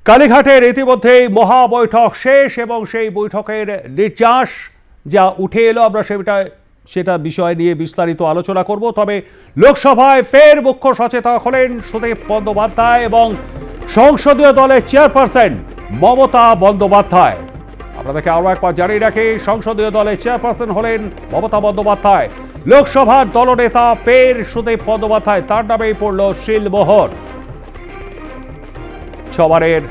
কালীঘাটের ইতিমধ্যেই মহা বৈঠক শেষ এবং সেই বৈঠকের নির্যাস যা উঠে এলো আমরা সেটা বিষয় নিয়ে বিস্তারিত আলোচনা করব। তবে লোকসভায় ফের মুখ্য সচেতক হলেন সুদীপ বন্দ্যোপাধ্যায় এবং সংসদীয় দলের চেয়ারপারসন মমতা বন্দ্যোপাধ্যায়। আপনাদেরকে আরও একবার জানিয়ে রাখি, সংসদীয় দলের চেয়ারপারসন হলেন মমতা বন্দ্যোপাধ্যায়। লোকসভার দলনেতা ফের সুদীপ বন্দ্যোপাধ্যায়, তার নামেই পড়ল শিলমোহর। সবারের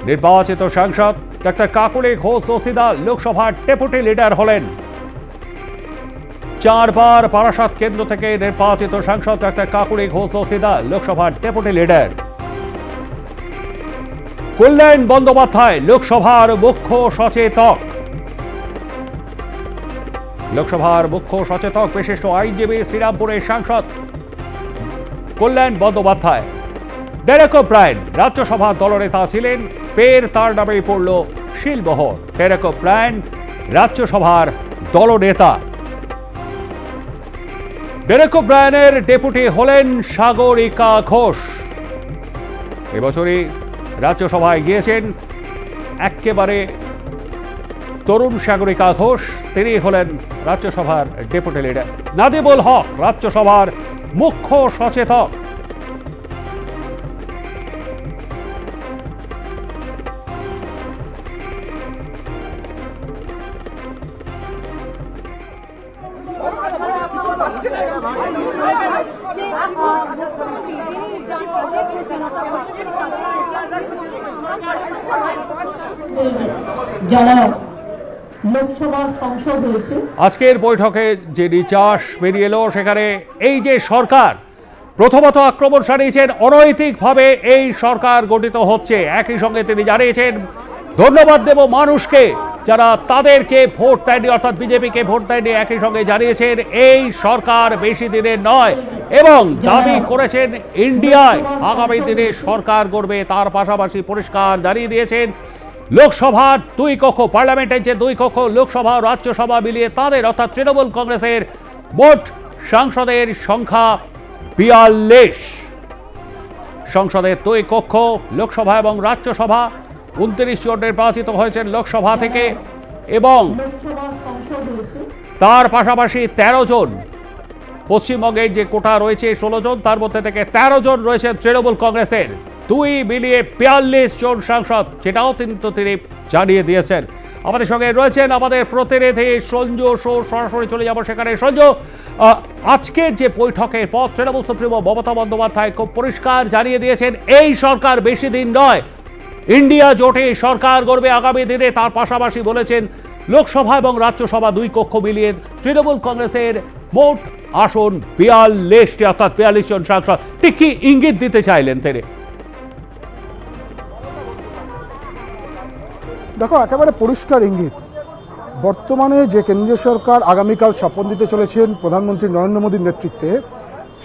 নির্বাচিত সাংসদ ডাক্তার কাকুলি ঘোষ দস্তিদার লোকসভার ডেপুটি লিডার হলেন। 4 বার বারাসাত কেন্দ্র থেকে নির্বাচিত সাংসদ ডাক্তার কাকুলি ঘোষ দস্তিদার লোকসভার ডেপুটি লিডার। কল্যাণ বন্দ্যোপাধ্যায় লোকসভার মুখ্য সচেতক। লোকসভার মুখ্য সচেতক বিশিষ্ট আইনজীবী শ্রীরামপুরের সাংসদ কল্যাণ বন্দ্যোপাধ্যায়। ডেরেক ওব্রায়েন রাজ্যসভার দলনেতা ছিলেন, ফের তার নামেই পড়ল শিলমোহর। ডেরেক ওব্রায়েন রাজ্যসভার দলনেতা। ডেরেক ওব্রায়েনের ডেপুটি হলেন সাগরিকা ঘোষ। এবছরই রাজ্যসভায় গিয়েছেন একেবারে তরুণ সাগরিকা ঘোষ, তিনি হলেন রাজ্যসভার ডেপুটি লিডার। নাদিবুল হক রাজ্যসভার মুখ্য সচেতক। যারা লোকসভার সংসদ হয়েছে, আজকের বৈঠকে যে নির্যাস বেরিয়ে এলো সেখানে এই যে সরকার প্রথমত আক্রমণ সারিয়েছেন, অনৈতিকভাবে এই সরকার গঠিত হচ্ছে। একই সঙ্গে তিনি জানিয়েছেন ধন্যবাদ দেব মানুষকে যারা তাদেরকে ভোট দেয়নি, অর্থাৎ বিজেপিকে ভোট দেয়নি। একই সঙ্গে জানিয়েছেন এই সরকার বেশি দিনের নয় এবং দাবি করেছেন ইন্ডিয়ায় আগামী দিনে সরকার গড়বে। তার পাশাপাশি পরিষ্কার জানিয়ে দিয়েছেন লোকসভার 2 কক্ষ, পার্লামেন্টের যে 2 কক্ষ লোকসভা ও রাজ্যসভা মিলিয়ে তাদের অর্থাৎ তৃণমূল কংগ্রেসের মোট সাংসদের সংখ্যা 42। সংসদের 2 কক্ষ লোকসভা এবং রাজ্যসভা, 29 জন নির্বাচিত হয়েছেন লোকসভা থেকে এবং তার পাশাপাশি 13 জন পশ্চিমবঙ্গের যে কোটা রয়েছে 16 জন, তার মধ্যে থেকে 13 জন রয়েছেন তৃণমূল কংগ্রেসের। 2 মিলিয়ে 42 জন সাংসদ, সেটাও তিনি জানিয়ে দিয়েছেন। আমাদের সঙ্গে রয়েছেন আমাদের প্রতিনিধি সঞ্জু। সরাসরি চলে যাব সেখানে। সঞ্জু, আজকের যে বৈঠকের পর তৃণমূল সুপ্রিমো মমতা বন্দ্যোপাধ্যায় খুব পরিষ্কার জানিয়ে দিয়েছেন এই সরকার বেশি দিন নয়, ইন্ডিয়া জোটে সরকার গড়বে আগামী দিনে। তার পাশাপাশি বলেছেন লোকসভা এবং রাজ্যসভা 2 কক্ষ মিলিয়ে তৃণমূল কংগ্রেসের মোট আসন 42টি, অর্থাৎ 42 জন সাংসদ। ঠিক কি ইঙ্গিত দিতে চাইলেন তিনি? দেখো, একেবারে পরিষ্কার ইঙ্গিত। বর্তমানে যে কেন্দ্রীয় সরকার আগামীকাল শপথ দিতে চলেছেন প্রধানমন্ত্রী নরেন্দ্র মোদীর নেতৃত্বে,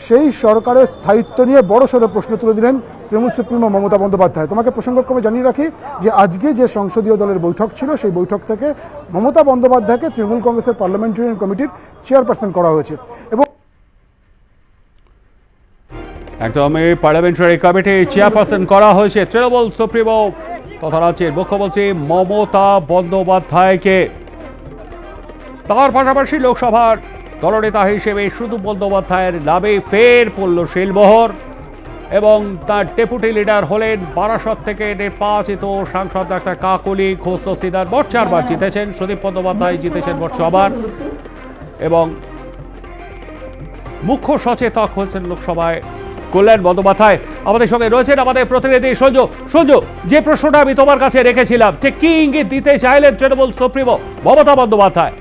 সেই সরকারের স্থায়িত্ব নিয়ে বড়সড় প্রশ্ন তুলে দিলেন তৃণমূল সুপ্রিমো মমতা বন্দ্যোপাধ্যায়। তোমাকে প্রসঙ্গক্রমে জানিয়ে রাখি যে আজকে যে সংসদীয় দলের বৈঠক ছিল, সেই বৈঠক থেকে মমতা বন্দ্যোপাধ্যায়কে তৃণমূল কংগ্রেসের পার্লামেন্টারিয়ান কমিটির চেয়ারপারসন করা হয়েছে এবং একদমই পার্লামেন্টারি কমিটির চেয়ারপারসন করা হয়েছে তৃণমূল সুপ্রিমো তথা রাজ্যের মুখ্যমন্ত্রী মমতা বন্দ্যোপাধ্যায়কে। তার পাশাপাশি লোকসভার দলনেতা হিসেবে শুধু বন্দ্যোপাধ্যায়ের নামে ফের পড়ল শিলমোহর এবং তার ডেপুটি লিডার হলেন বারাসত থেকে নির্বাচিত সাংসদ ডাক্তার কাকুলি ঘোষ দস্তিদার। মোট 4 বার জিতেছেন। সুদীপ বন্দ্যোপাধ্যায় জিতেছেন মোট 6 বার এবং মুখ্য সচেতক হয়েছেন লোকসভায় কল্যাণ বন্দ্যোপাধ্যায়। আমাদের সঙ্গে রয়েছেন আমাদের প্রতিনিধি সঞ্জু। সঞ্জু, যে প্রশ্নটা আমি তোমার কাছে রেখেছিলাম, যে কি ইঙ্গিত দিতে চাইলেন তৃণমূল সুপ্রিমো মমতা বন্দ্যোপাধ্যায়?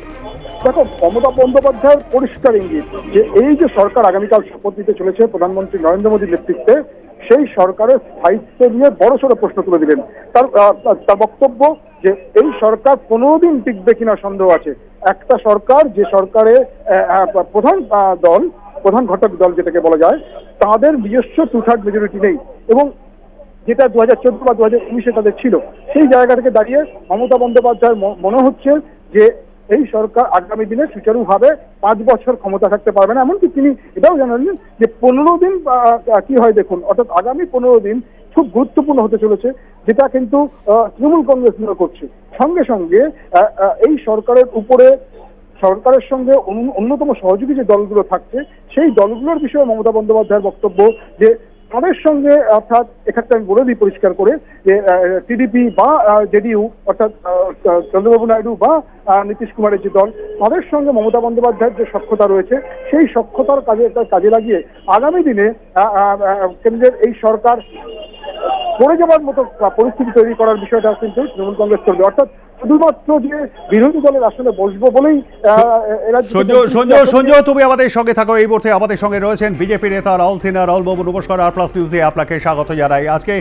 দেখো, মমতা বন্দ্যোপাধ্যায়ের পরিষ্কার ইঙ্গিত যে এই যে সরকার আগামীকাল শপথ নিতে চলেছে প্রধানমন্ত্রী নরেন্দ্র মোদীর নেতৃত্বে, সেই সরকারের স্থায়িত্ব নিয়ে বড়সড় প্রশ্ন তুলে দিলেন। তার বক্তব্য যে এই সরকার 15 দিন টিকবে কিনা সন্দেহ আছে। একটা সরকার, যে সরকারে প্রধান ঘটক দল যেটাকে বলা যায়, তাদের নিজস্ব 2/3 মেজরিটি নেই এবং যেটা 2014 বা 2019-এ তাদের ছিল, সেই জায়গা থেকে দাঁড়িয়ে মমতা বন্দ্যোপাধ্যায়ের মনে হচ্ছে যে এই সরকার আগামী দিনে সুচারুভাবে 5 বছর ক্ষমতা থাকতে পারবে না। এমনকি তিনি এটাও জানালেন যে 15 দিন কি হয় দেখুন, অর্থাৎ আগামী 15 দিন খুব গুরুত্বপূর্ণ হতে চলেছে। যেটা কিন্তু তৃণমূল কংগ্রেস মনে করছে। সঙ্গে সঙ্গে এই সরকারের উপরে সরকারের সঙ্গে অন্যতম সহযোগী যে দলগুলো থাকছে সেই দলগুলোর বিষয়ে মমতা বন্দ্যোপাধ্যায়ের বক্তব্য যে তাদের সঙ্গে, অর্থাৎ এক্ষেত্রে আমি বলে দিই পরিষ্কার করে যে টিডিপি বা জেডিইউ অর্থাৎ চন্দ্রবাবু নাইডু বা নীতিশ কুমারের যে দল, তাদের সঙ্গে মমতা বন্দ্যোপাধ্যায়ের যে সখ্যতা রয়েছে সেই সখ্যতার কাজে লাগিয়ে আগামী দিনে কেন্দ্রের এই সরকার পড়ে যাবার মতো পরিস্থিতি তৈরি করার বিষয়টা কিন্তু তৃণমূল কংগ্রেস করবে। অর্থাৎ শুধুমাত্র যে বিরোধী দলের আসলে বসবো বলেই সঞ্জয়, তুমি আমাদের সঙ্গে থাকো। এই মুহূর্তে আমাদের সঙ্গে রয়েছেন বিজেপি নেতা রাহুল সিনহা। রাহুল বাবু নমস্কার, আর প্লাস নিউজে আপনাকে স্বাগত জানাই। আজকে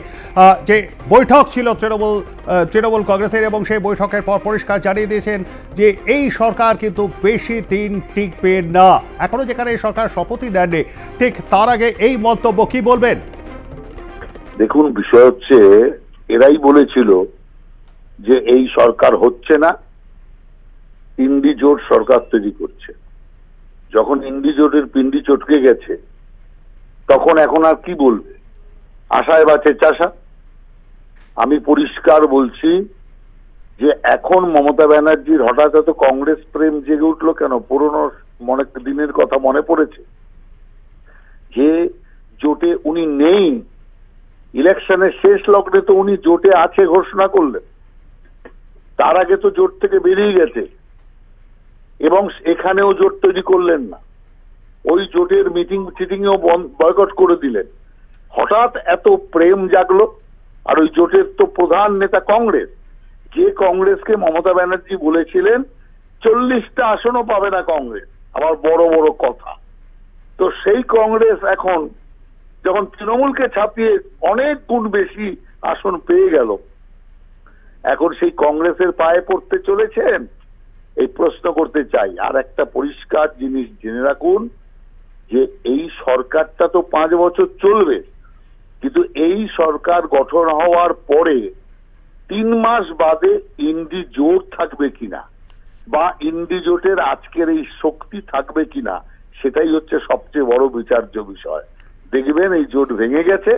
যে বৈঠক ছিল তৃণমূল কংগ্রেসের, এবং সেই বৈঠকের পর পরিষ্কার জানিয়ে দিয়েছেন যে এই সরকার কিন্তু বেশি দিন টিকবে না। এখনো যেখানে এই সরকার শপথই নেননি, ঠিক তার আগে এই মন্তব্য কি বলবেন? দেখুন, বিষয় হচ্ছে এরাই বলেছিল যে এই সরকার হচ্ছে না, ইন্ডি জোট সরকার তৈরি করছে। যখন ইন্ডি জোটের পিন্ডি চটকে গেছে তখন এখন আর কি বলবে? আশায় বাঁচে চাষা। আমি পরিষ্কার বলছি যে এখন মমতা ব্যানার্জির হঠাৎ এত কংগ্রেস প্রেম জেগে উঠলো কেন? পুরনো অনেক দিনের কথা মনে পড়েছে যে জোটে উনি নেই। ইলেকশনের শেষ লগ্নে তো উনি জোটে আছে ঘোষণা করলেন, তার আগে তো জোট থেকে বেরিয়ে গেছে এবং এখানেও জোট তৈরি করলেন না। ওই জোটের মিটিংও বয়কট করে দিলেন। হঠাৎ এত প্রেম জাগলো। আর ওই জোটের তো প্রধান নেতা কংগ্রেস, যে কংগ্রেসকে মমতা ব্যানার্জি বলেছিলেন 40টা আসনও পাবে না কংগ্রেস, আবার বড় বড় কথা। তো সেই কংগ্রেস এখন যখন তৃণমূলকে ছাপিয়ে অনেক গুণ বেশি আসন পেয়ে গেল, এখন সেই কংগ্রেসের পায়ে পড়তে চলেছেন? এই প্রশ্ন করতে চাই। আর একটা পরিষ্কার জিনিস জেনে রাখুন যে এই সরকারটা তো 5 বছর চলবে, কিন্তু এই সরকার গঠন হওয়ার পরে 3 মাস বাদে ইন্ডি জোট থাকবে কিনা বা ইন্ডি জোটের আজকের এই শক্তি থাকবে কিনা, সেটাই হচ্ছে সবচেয়ে বড় বিচার্য বিষয়। দেখবেন এই জোট ভেঙে গেছে,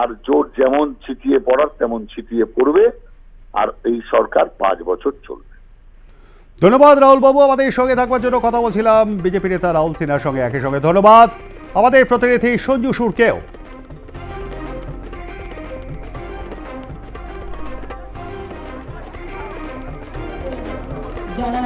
আর জোট যেমন ছিটিয়ে পড়ার তেমন ছিটিয়ে পড়বে, আর এই সরকার 5 বছর চলবে। ধন্যবাদ রাহুল বাবু, আমাদের সঙ্গে থাকবার জন্য। কথা বলছিলাম বিজেপি নেতা রাহুল সিনহার সঙ্গে। একই সঙ্গে ধন্যবাদ আমাদের প্রতিনিধি সঞ্জু সুরকেও। যারা